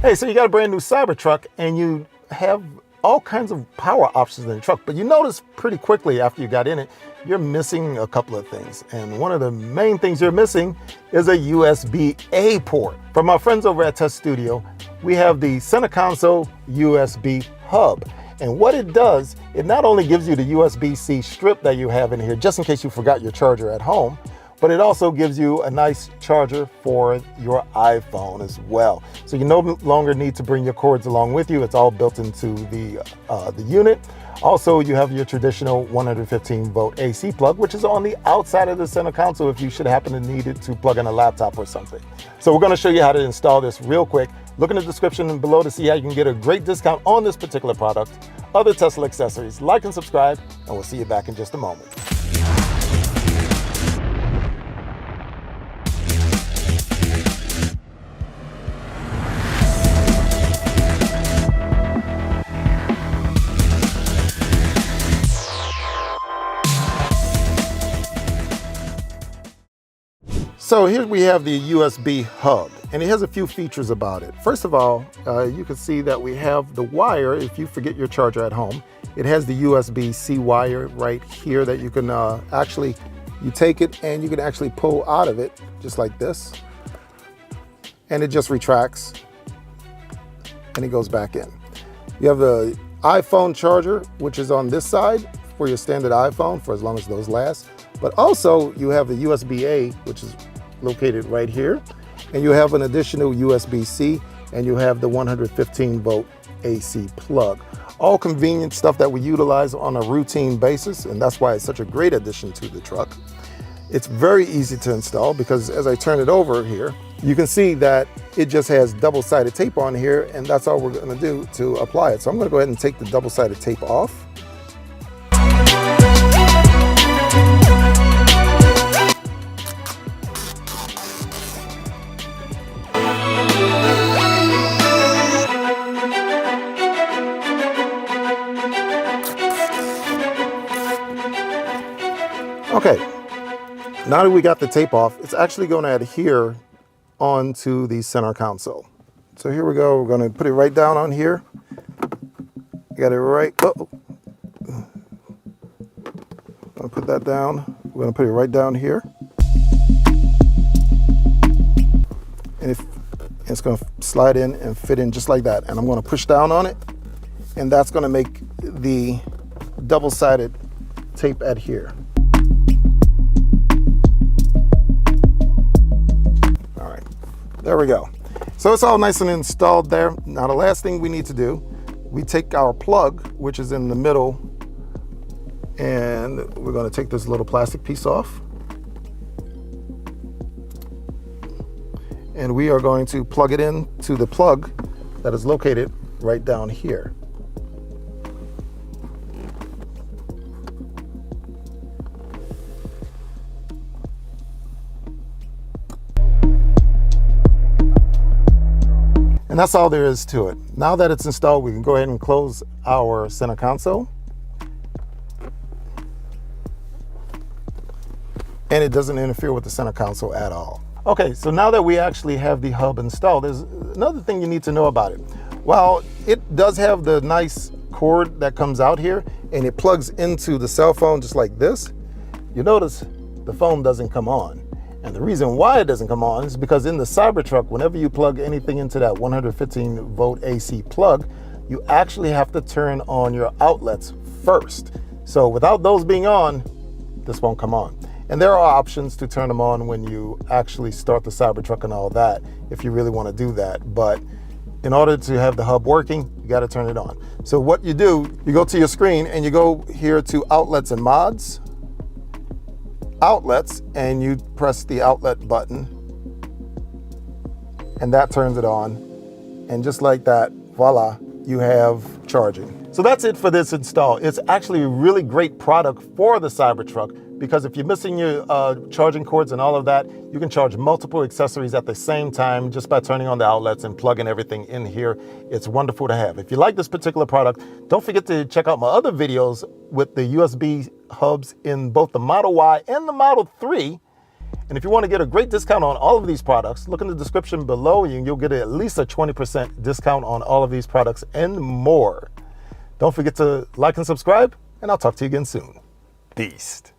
Hey, so you got a brand new Cybertruck and you have all kinds of power options in the truck, but you notice pretty quickly after you got in it, you're missing a couple of things. And one of the main things you're missing is a USB-A port. From our friends over at TesStudio, we have the center console USB hub. And what it does, it not only gives you the USB-C strip that you have in here, just in case you forgot your charger at home, but it also gives you a nice charger for your iPhone as well. So you no longer need to bring your cords along with you. It's all built into the unit. Also, you have your traditional 115 volt AC plug, which is on the outside of the center console if you should happen to need it to plug in a laptop or something. So we're gonna show you how to install this real quick. Look in the description below to see how you can get a great discount on this particular product, other Tesla accessories. Like and subscribe, and we'll see you back in just a moment. So here we have the USB hub, and it has a few features about it. First of all, you can see that we have the wire. If you forget your charger at home, it has the USB-C wire right here that you can you take it and you can actually pull out of it just like this, and it just retracts and it goes back in. You have the iPhone charger, which is on this side for your standard iPhone for as long as those last, but also you have the USB-A, which is located right here, and you have an additional USB-C, and you have the 115 volt AC plug. All convenient stuff that we utilize on a routine basis, and that's why it's such a great addition to the truck. It's very easy to install because as I turn it over here, you can see that it just has double-sided tape on here, and that's all we're going to do to apply it. So I'm going to go ahead and take the double-sided tape off. Okay, now that we got the tape off, it's actually going to adhere onto the center console. So here we go. We're going to put it right down on here. Got it right. Oh, I'm going to put that down. We're going to put it right down here. And it's going to slide in and fit in just like that. And I'm going to push down on it, and that's going to make the double-sided tape adhere. There we go. So it's all nice and installed there. Now the last thing we need to do, we take our plug, which is in the middle, and we're going to take this little plastic piece off. And we are going to plug it in to the plug that is located right down here. And that's all there is to it. Now that it's installed, we can go ahead and close our center console. And it doesn't interfere with the center console at all. Okay, so now that we actually have the hub installed, there's another thing you need to know about it. While it does have the nice cord that comes out here and it plugs into the cell phone just like this, you notice the phone doesn't come on. And the reason why it doesn't come on is because in the Cybertruck, whenever you plug anything into that 115 volt AC plug, you actually have to turn on your outlets first. So without those being on, this won't come on. And there are options to turn them on when you actually start the Cybertruck and all that, if you really want to do that. But in order to have the hub working, you got to turn it on. So what you do, you go to your screen and you go here to outlets and mods. Outlets, and you press the outlet button, and that turns it on, and just like that, voila, you have charging. So that's it for this install. It's actually a really great product for the Cybertruck because if you're missing your charging cords and all of that, you can charge multiple accessories at the same time just by turning on the outlets and plugging everything in here. It's wonderful to have. If you like this particular product, don't forget to check out my other videos with the USB hubs in both the Model Y and the Model 3. And if you want to get a great discount on all of these products, look in the description below and you'll get at least a 20% discount on all of these products and more. Don't forget to like and subscribe, and I'll talk to you again soon. Beast.